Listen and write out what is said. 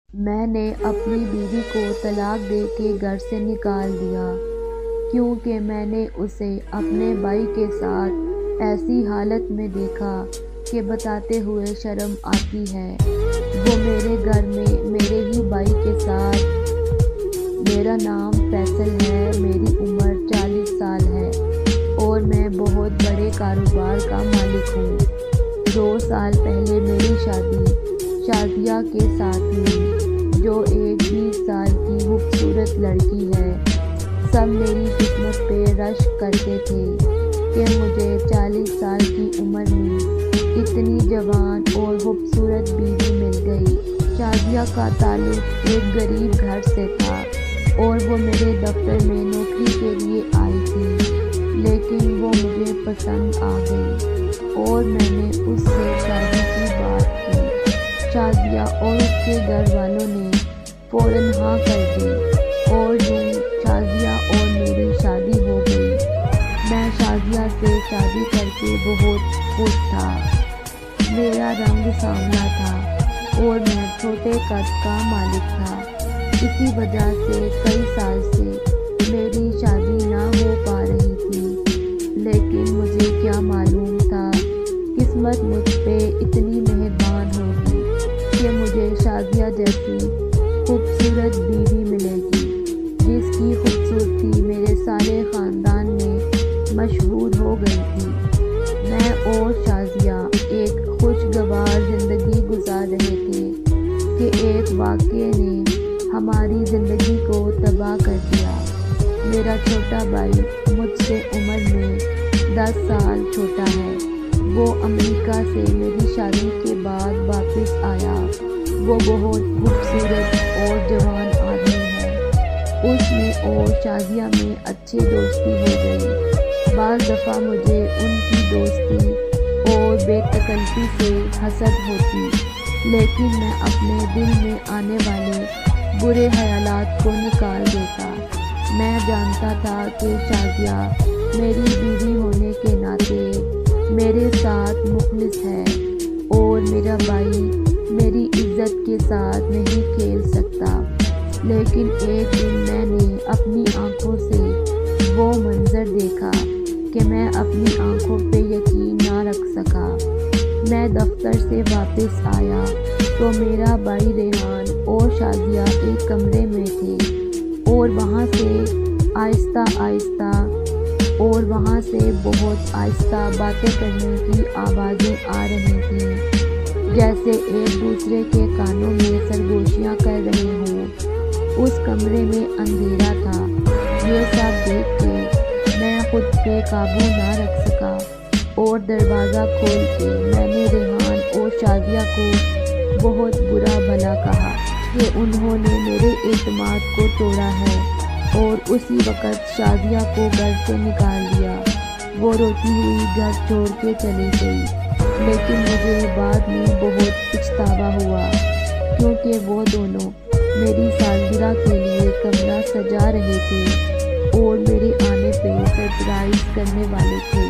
میں نے اپنی بیوی کو طلاق دے کے گھر سے نکال دیا کیونکہ میں نے اسے اپنے بھائی کے ساتھ ایسی حالت میں دیکھا کہ بتاتے ہوئے شرم آتی ہے۔ وہ میرے گھر میں میرے ہی بھائی کے ساتھ، میرا نام فیصل ہے، میری عمر 40 سال ہے اور میں بہت بڑے کاروبار کا مالک ہوں۔ 2 سال پہلے میری شادی شازیہ کے ساتھ ہوئی، جو ایک 20 سال کی خوبصورت لڑکی ہے۔ سب میری قسمت پہ رشک کرتے تھے کہ مجھے 40 سال کی عمر میں اتنی جوان اور خوبصورت بیوی مل گئی۔ شازیہ کا تعلق ایک غریب گھر سے تھا اور وہ میرے دفتر میں نوکری کے لیے آئی تھی، لیکن وہ مجھے پسند آ گئی اور میں نے اس سے شادی کی بات کی۔ شازیہ اور اس کے گھر والوں نے فوراً ہاں کر دی اور یوں شازیہ اور میری شادی ہو گئی۔ میں شازیہ سے شادی کر کے بہت خوش تھا۔ میرا رنگ سانولا تھا اور میں چھوٹے قد کا مالک تھا۔ اسی وجہ سے کئی سال سے میری شادی نہ ہو پا رہی تھی، لیکن مجھے کیا معلوم تھا قسمت مجھ پہ اتنی مہربان ہوگی کہ مجھے شازیہ جیسی خوبصورت بیوی ملے گی، جس کی خوبصورتی میرے سارے خاندان میں مشہور ہو گئی تھی۔ میں اور شازیہ ایک خوشگوار زندگی گزار رہے تھے کہ ایک واقعے نے ہماری زندگی کو تباہ کر دیا۔ میرا چھوٹا بھائی مجھ سے عمر میں 10 سال چھوٹا ہے۔ وہ امریکہ سے میری شادی کے بعد واپس آیا۔ وہ بہت خوبصورت اور جوان آدمی ہے۔ اس میں اور شازیہ میں اچھی دوستی ہو گئی۔ بعض دفعہ مجھے ان کی دوستی اور بے تکلفی سے حسد ہوتی، لیکن میں اپنے دل میں آنے والے برے خیالات کو نکال دیتا۔ میں جانتا تھا کہ شازیہ میری بیوی ہونے کے ناطے میرے ساتھ مخلص ہے اور میرا بھائی میری عزت کے ساتھ نہیں کھیل سکتا، لیکن ایک دن میں نے اپنی آنکھوں سے وہ منظر دیکھا کہ میں اپنی آنکھوں پہ یقین نہ رکھ سکا۔ میں دفتر سے واپس آیا تو میرا بھائی ریحان اور شازیہ ایک کمرے میں تھے اور وہاں سے بہت آہستہ باتیں کرنے کی آوازیں آ رہی تھیں، جیسے ایک دوسرے کے کانوں میں سرگوشیاں کر رہے ہوں۔ اس کمرے میں اندھیرا تھا۔ یہ سب دیکھ کے میں خود پہ قابو نہ رکھ سکا اور دروازہ کھول کے میں نے ریحان اور شازیہ کو بہت برا بھلا کہا کہ انہوں نے میرے اعتماد کو توڑا ہے، اور اسی وقت شازیہ کو گھر سے نکال دیا۔ وہ روتی ہوئی گھر چھوڑ کے چلی گئی، لیکن مجھے بعد میں بہت پچھتاوا ہوا کیونکہ وہ دونوں میری سالگرہ کے لیے کمرہ سجا رہے تھے اور میرے آنے پہ سرپرائز کرنے والے تھے۔